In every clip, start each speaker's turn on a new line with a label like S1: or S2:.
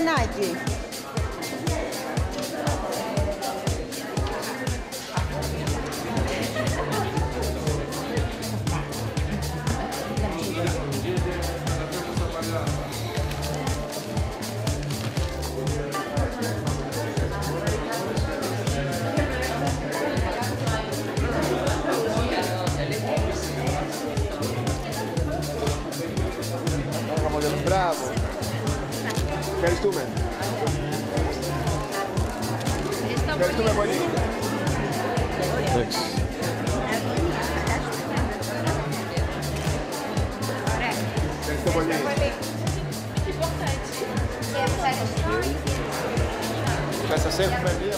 S1: Στεφανάκη.
S2: Μπράβο. Ευχαριστούμε. Ευχαριστούμε πολύ.
S3: Εντάξει.
S2: Ευχαριστώ πολύ. Θα σας έχουμε μία.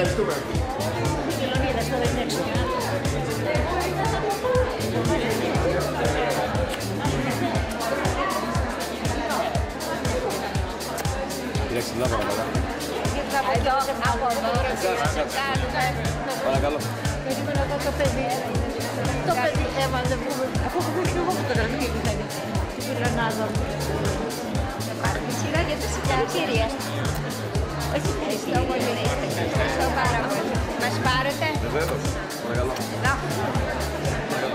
S2: Ευχαριστούμε.
S3: Κοιτάξτε, λάβα, παρακαλώ.
S4: Εδώ, από εδώ,
S3: Παρακαλώ.
S4: περίμενα εδώ το παιδί. Το παιδί έβαλε, αφού έχω και εγώ φωτογραφία που θα είναι στην Γρανάδα μου. Θα πάρουμε σειρά για τα συγχαρητήρια. Όχι, ευχαριστώ πολύ. Ευχαριστώ πάρα πολύ. Μας πάρετε.
S3: Βεβαίως. Παρακαλώ.
S4: Εδώ.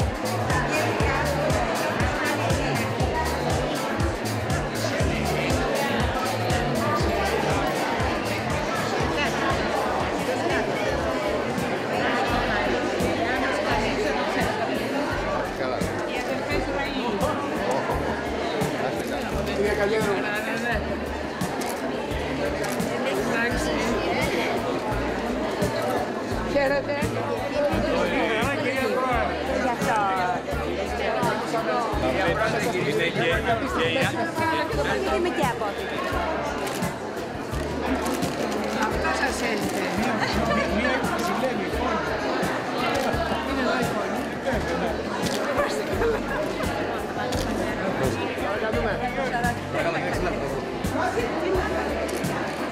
S1: Χαίρετε.
S4: Είμαι και από εδώ.
S1: Αυτό σας έλειπε. Είναι εδώ η φωνή.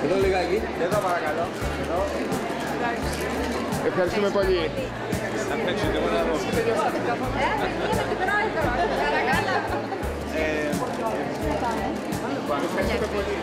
S3: Εδώ λιγάκι.
S2: Εδώ παρακαλώ. Ευχαριστούμε πολύ.
S3: Θα παίξετε εγώ να δω.
S2: Ευχαριστούμε πολύ.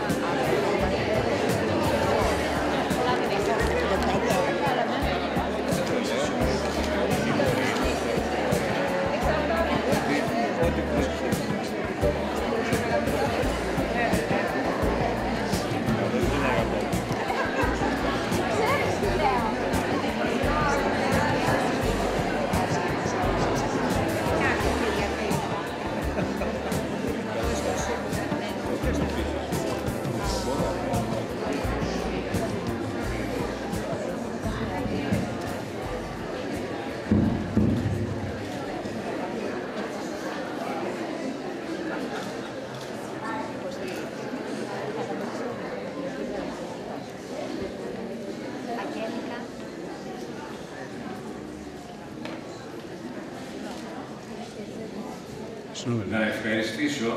S5: Να ευχαριστήσω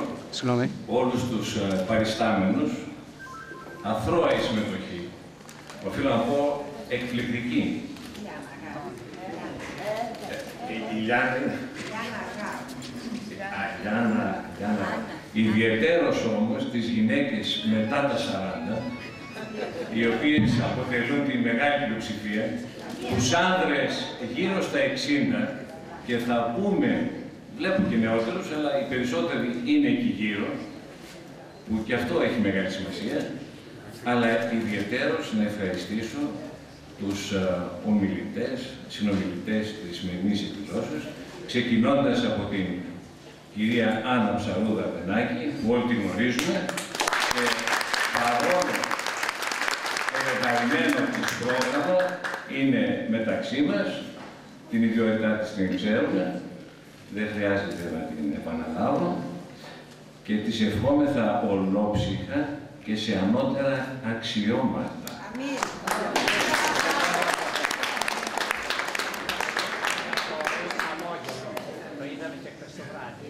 S5: όλους τους παριστάμενους. Αθρώα η συμμετοχή. Οφείλω να πω εκπληκτική. Η Γιάννα. Ιδιαιτέρως όμως τις γυναίκες μετά τα 40, οι οποίες αποτελούν τη μεγάλη πλειοψηφία, τους άνδρες γύρω στα 60 και θα πούμε, βλέπω και νεότερους, αλλά οι περισσότεροι είναι εκεί γύρω, που και αυτό έχει μεγάλη σημασία, αλλά ιδιαιτέρως να ευχαριστήσω τους ομιλητές, συνομιλητές της σημερινής εκδηλώσεως, ξεκινώντας από την κυρία Άννα Ψαρούδα Βενάκη, που όλοι την γνωρίζουμε, και παρόλο το μεταγμένο της πρόγραμμα είναι μεταξύ μας, την ιδιότητά της την ξέρουμε, δεν χρειάζεται να την επαναλάβω, και της ευχόμεθα ολόψυχα και σε ανώτερα αξιώματα.
S1: Αμήν.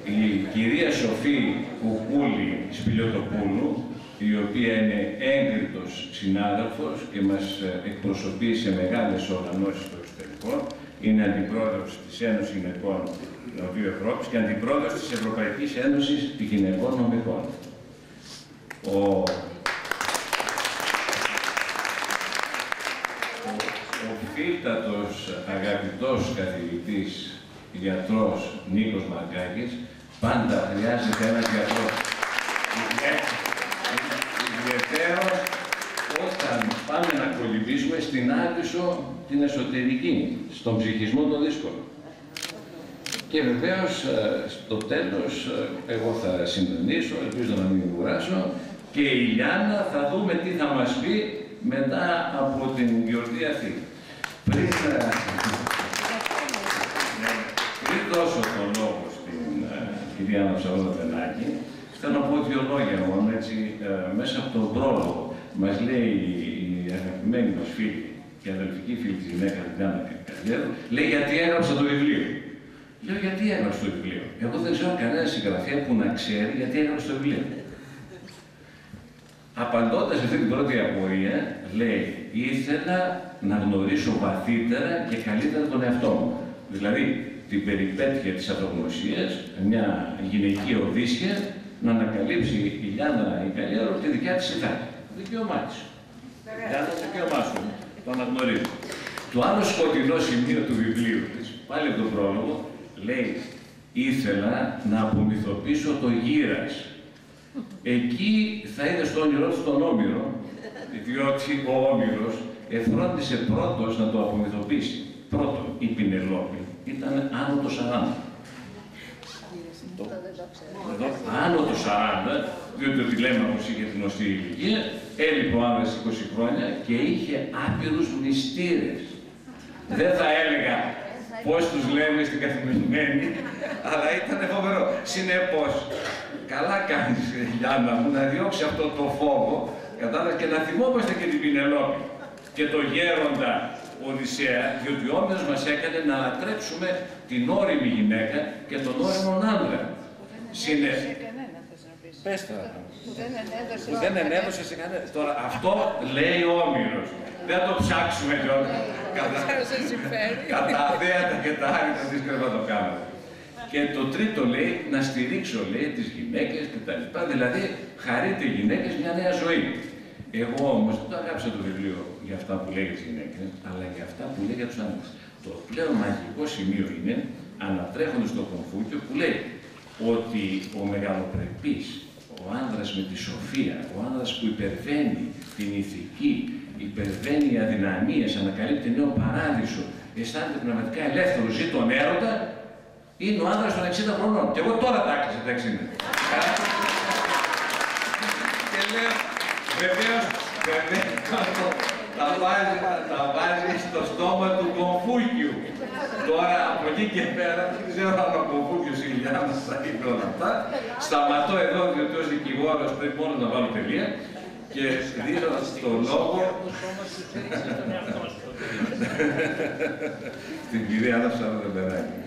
S5: Η κυρία Σοφή Κουκούλη Σπηλιωτοπούλου η οποία είναι έγκριτος συνάδελφος και μας εκπροσωπεί σε μεγάλες οργανώσεις στο εξωτερικό. Είναι αντιπρόεδρος της Ένωσης Γυναικών Νοτιού Ευρώπης και αντιπρόεδρος της Ευρωπαϊκής Ένωσης Γυναικών Νομικών. Ο φίλτατος αγαπητός καθηγητής γιατρός Νίκος Μαρκάκης, πάντα χρειάζεται ένας γιατρός. Ιδιαιτέρως όταν πάμε να κολυμπήσουμε στην άπισο την εσωτερική, στον ψυχισμό των δύσκολων. Και βεβαίως στο τέλος εγώ θα συντονίσω, ελπίζω να μην κουράσω, και η Λιάννα θα δούμε τι θα μας πει μετά από την γιορτή αυτή. Πριν δώσω τον λόγο στην κυρία Αναψαρόδα-Πενάκη, θέλω να πω δύο λόγια μόνο, έτσι, μέσα από τον πρόλογο. Μας λέει η αγαπημένη μας φίλη και αδελφική φίλη της γυναίκας, την Άννα Καλλιέρου, λέει γιατί έγραψα το βιβλίο. Λέω γιατί έγραψα το βιβλίο. Εγώ δεν ξέρω κανένα συγγραφέα που να ξέρει γιατί έγραψα το βιβλίο. Απαντώντας αυτή την πρώτη απορία, λέει ήθελα να γνωρίσω βαθύτερα και καλύτερα τον εαυτό μου. Δηλαδή, την περιπέτεια της αυτογνωσίας, μια γυναική οδύσσια, να ανακαλύψει η Λιάννα η Καλλιέρου τη δικιά της ηθάκη. Δικαίωμά της. Λιάννα, δικαίωμά σου. Το αναγνωρίζω. Το άλλο σκοτεινό σημείο του βιβλίου της, πάλι από τον πρόλογο, λέει ήθελα να απομυθοποιήσω το γύρας. Εκεί θα είδε στο όνειρό του τον Όμηρο, διότι ο Όμηρος εφρόντισε πρώτος να το απομυθοποιήσει. Πρώτον, η Πινελόπη ήταν άνω το 40. Άνω το 40, διότι ο Τηλέμαχος είχε την γνωστή ηλικία, έλειπε ο άνδρας 20 χρόνια και είχε άπειρους μνηστήρες. Δεν θα έλεγα πώς τους λέμε στην καθημερινή, αλλά ήταν φοβερό. Συνεπώς, καλά κάνεις, Λιάννα μου, να διώξει αυτό το φόβο, κατάλαβες, και να θυμόμαστε και την Πινελόπη και το γέροντα Οδυσσέα, διότι ο Όμηρος μας έκανε να ανατρέψουμε την όριμη γυναίκα και τον όριμο άντρα. Πες τώρα. Που δεν ενέδωσε σε κανένα. Τώρα, αυτό λέει ο Όμηρος. Δεν το ψάξουμε κιόλας. Κατά αδέατα και τα άρρητα της κρεβατοκάμαρας. Και το τρίτο λέει, να στηρίξω, λέει, τις γυναίκες κτλ. Δηλαδή, χαρείται οι γυναίκες μια νέα ζωή. Εγώ όμως δεν το αγάπησα το βιβλίο για αυτά που λέει για τις γυναίκες, αλλά για αυτά που λέει για τους άντρες. Το πλέον μαγικό σημείο είναι, ανατρέχοντας το Κομφούκιο, που λέει ότι ο μεγαλοπρεπής, ο άνδρας με τη σοφία, ο άνδρας που υπερβαίνει την ηθική, υπερβαίνει αδυναμίες, ανακαλύπτει νέο παράδεισο, αισθάνεται πνευματικά ελεύθερο, ζει τον έρωτα, είναι ο άνδρας των 60 χρονών. Και εγώ τώρα τα άκλεισα τα 60. Και λέω, βεβαίως, τα βάζει στο στόμα του Κομφούκιου. Τώρα, από εκεί και πέρα, δεν ξέρω αν ο Κομφούκιος ή η Λιάννα θα είπε όλα αυτά. Σταματώ εδώ, διότι ως δικηγόρος πρέπει μόνο να βάλω τελεία και δίνω στο λόγο στην κυρία Αναψαρόδα-Πενάκη.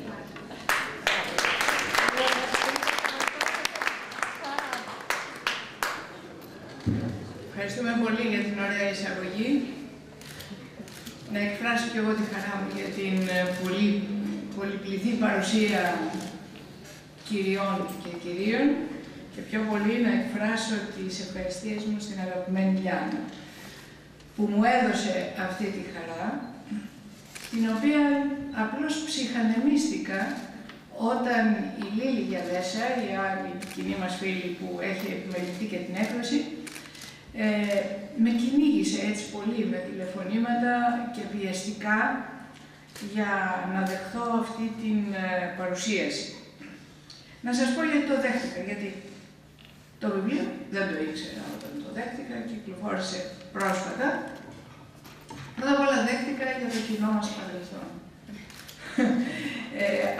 S1: Ευχαριστούμε πολύ για την ωραία εισαγωγή. Να εκφράσω και εγώ τη χαρά μου για την πολυπληθή παρουσία κυριών και κυρίων και πιο πολύ να εκφράσω τις ευχαριστίες μου στην αγαπημένη Λιάννα που μου έδωσε αυτή τη χαρά, την οποία απλώς ψυχανεμίστηκα όταν η Λίλη Γιαδέσα, η άλλη κοινή μας φίλη που έχει επιμεληθεί και την έκδοση, με κυνήγησε έτσι πολύ με τηλεφωνήματα και πιεστικά για να δεχθώ αυτή την παρουσίαση. Να σας πω γιατί το δέχτηκα, γιατί το βιβλίο δεν το ήξερα όταν το δέχτηκα, κυκλοφόρησε πρόσφατα. Πρώτα απ' όλα δέχτηκα για το κοινό μας παρελθόν.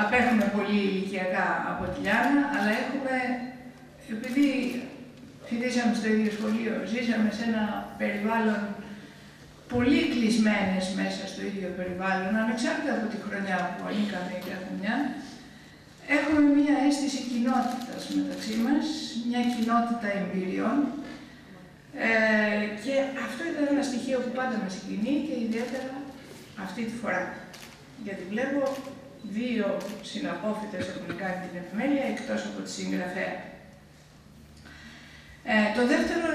S1: Απέχουμε πολύ ηλικιακά από τη Λιάννα, αλλά έχουμε, επειδή φοιτήσαμε στο ίδιο σχολείο, ζήσαμε σε ένα περιβάλλον πολύ κλεισμένες μέσα στο ίδιο περιβάλλον, ανεξάρτητα από τη χρονιά που ανήκαμε η κάθε μια, έχουμε μια αίσθηση κοινότητας μεταξύ μας, μια κοινότητα εμπειριών Και αυτό ήταν ένα στοιχείο που πάντα με συγκινεί και ιδιαίτερα αυτή τη φορά. Γιατί βλέπω δύο συναπόφοιτες έχουν κάνει την επιμέλεια εκτός από τη συγγραφέα. Το δεύτερο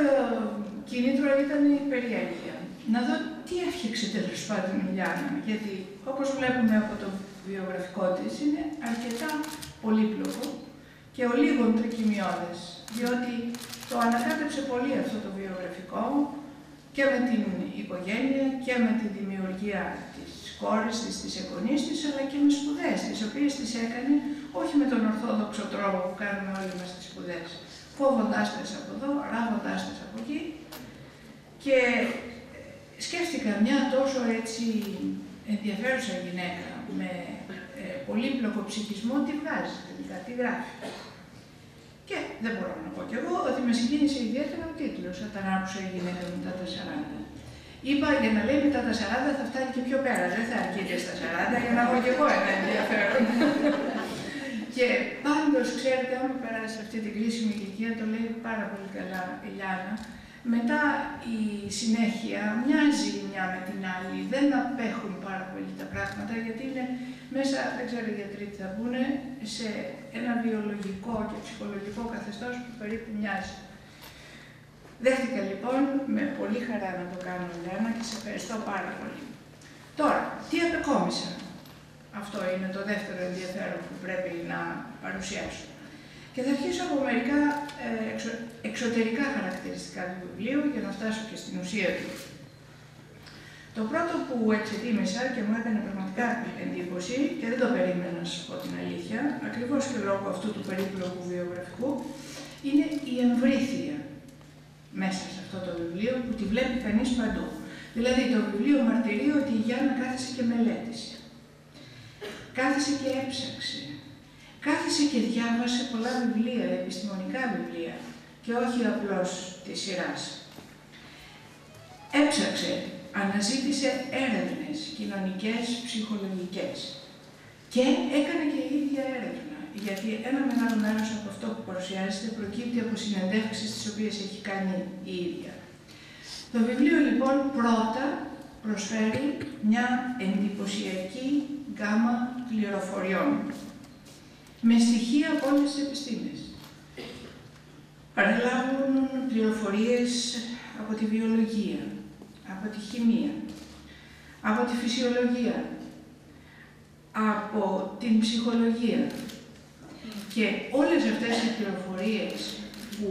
S1: κίνητρο ήταν η περιέργεια. Να δω τι έφτιαξε τέλος πάντων η Λιάννα, γιατί όπως βλέπουμε από το βιογραφικό της είναι αρκετά πολύπλοκο και ολίγων τρικυμιώδες, διότι το ανακάτεψε πολύ αυτό το βιογραφικό και με την οικογένεια και με τη δημιουργία της κόρης της, της εγγονής της, αλλά και με σπουδές, τις οποίες τις έκανε όχι με τον ορθόδοξο τρόπο που κάνουμε όλοι μας τις σπουδές, κόβοντάς τες από εδώ, ράβοντάς τες από εκεί. Και σκέφτηκα μια τόσο έτσι ενδιαφέρουσα γυναίκα με πολύπλοκο ψυχισμό, τι βγάζει τελικά, τι γράφει. Και δεν μπορώ να πω κι εγώ ότι με συγκίνησε ιδιαίτερα ο τίτλος, όταν άκουσα η γυναίκα μετά τα 40. Είπα για να λέει μετά τα 40 θα φτάνει και πιο πέρα, δεν θα αρκεί και στα 40 για να έχω κι εγώ ένα ενδιαφέρον. Και πάντως, ξέρετε, άμα περάσει αυτή την κρίσιμη ηλικία, το λέει πάρα πολύ καλά η Λιάννα, μετά η συνέχεια μοιάζει η μια με την άλλη, δεν απέχουν πάρα πολύ τα πράγματα, γιατί είναι μέσα, δεν ξέρω οι γιατροί τι θα πούνε, σε ένα βιολογικό και ψυχολογικό καθεστώς που περίπου μοιάζει. Δέχτηκα λοιπόν με πολύ χαρά να το κάνω, Λιάννα, και σε ευχαριστώ πάρα πολύ. Τώρα, τι απεκόμισα. Αυτό είναι το δεύτερο ενδιαφέρον που πρέπει να παρουσιάσω. Και θα αρχίσω από μερικά εξωτερικά χαρακτηριστικά του βιβλίου για να φτάσω και στην ουσία του. Το πρώτο που εξετίμησα και μου έκανε πραγματικά εντύπωση, και δεν το περίμενα να σας πω την αλήθεια, ακριβώς και λόγω αυτού του περίπλοκου βιογραφικού, είναι η εμβρήθεια μέσα σε αυτό το βιβλίο που τη βλέπει κανείς παντού. Δηλαδή το βιβλίο μαρτυρεί ότι η Γιάννα κάθισε και μελέτησε. Κάθισε και έψαξε. Κάθισε και διάβασε πολλά βιβλία, επιστημονικά βιβλία, και όχι απλώς της σειράς. Έψαξε, αναζήτησε έρευνες κοινωνικές, ψυχολογικές και έκανε και η ίδια έρευνα, γιατί ένα μεγάλο μέρος από αυτό που παρουσιάζεται προκύπτει από συνεντεύξεις τις οποίες έχει κάνει η ίδια. Το βιβλίο λοιπόν πρώτα προσφέρει μια εντυπωσιακή γκάμα πληροφοριών με στοιχεία από όλες τις επιστήμες. Παραλάβουν πληροφορίες από τη βιολογία, από τη χημεία, από τη φυσιολογία, από την ψυχολογία. Και όλες αυτές οι πληροφορίες που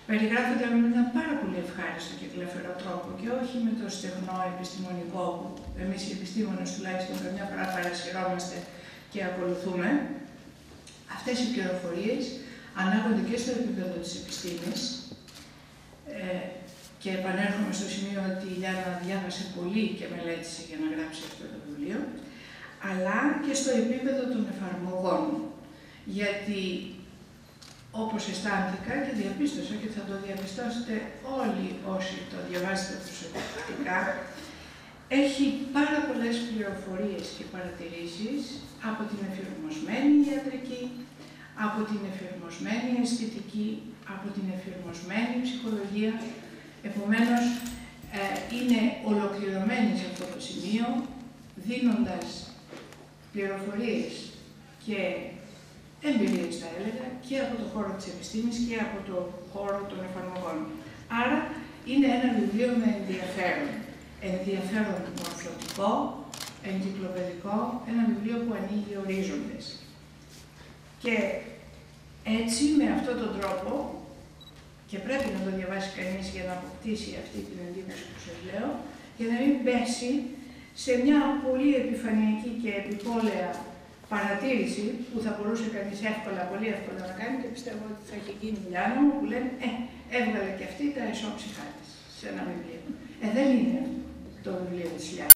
S1: περιγράφονται με έναν πάρα πολύ ευχάριστο και γλαφερό τρόπο και όχι με το στεγνό επιστημονικό που εμείς οι επιστήμονες τουλάχιστον καμιά φορά παρασυρώμαστε και ακολουθούμε. Αυτές οι πληροφορίες ανάγονται και στο επίπεδο της επιστήμης και επανέρχομαι στο σημείο ότι η Λιάννα διάβασε πολύ και μελέτησε για να γράψει αυτό το βιβλίο, αλλά και στο επίπεδο των εφαρμογών. Γιατί όπως αισθάνθηκα και διαπίστωσα και θα το διαπιστώσετε όλοι όσοι το διαβάσετε προσεκτικά, έχει πάρα πολλές πληροφορίες και παρατηρήσεις από την εφηρμοσμένη ιατρική, από την εφηρμοσμένη αισθητική, από την εφηρμοσμένη ψυχολογία. Επομένως, είναι ολοκληρωμένη σε αυτό το σημείο, δίνοντας πληροφορίες και εμπειρίες, θα έλεγα, και από το χώρο της επιστήμης και από το χώρο των εφαρμογών. Άρα, είναι ένα βιβλίο με ενδιαφέρον. Ενδιαφέρον μορφωτικό, εγκυκλοπαιδικό, ένα βιβλίο που ανοίγει ορίζοντες. Και έτσι, με αυτόν τον τρόπο, και πρέπει να το διαβάσει κανείς για να αποκτήσει αυτή την εντύπωση που σας λέω, για να μην πέσει σε μια πολύ επιφανειακή και επιπόλαια παρατήρηση που θα μπορούσε κανείς εύκολα, πολύ εύκολα να κάνει και πιστεύω ότι θα έχει γίνει η Λιάννα μου που λένε έβγαλε και αυτή τα ισόψυχά της σε ένα βιβλίο. Δεν είναι το βιβλίο της Λιάννα.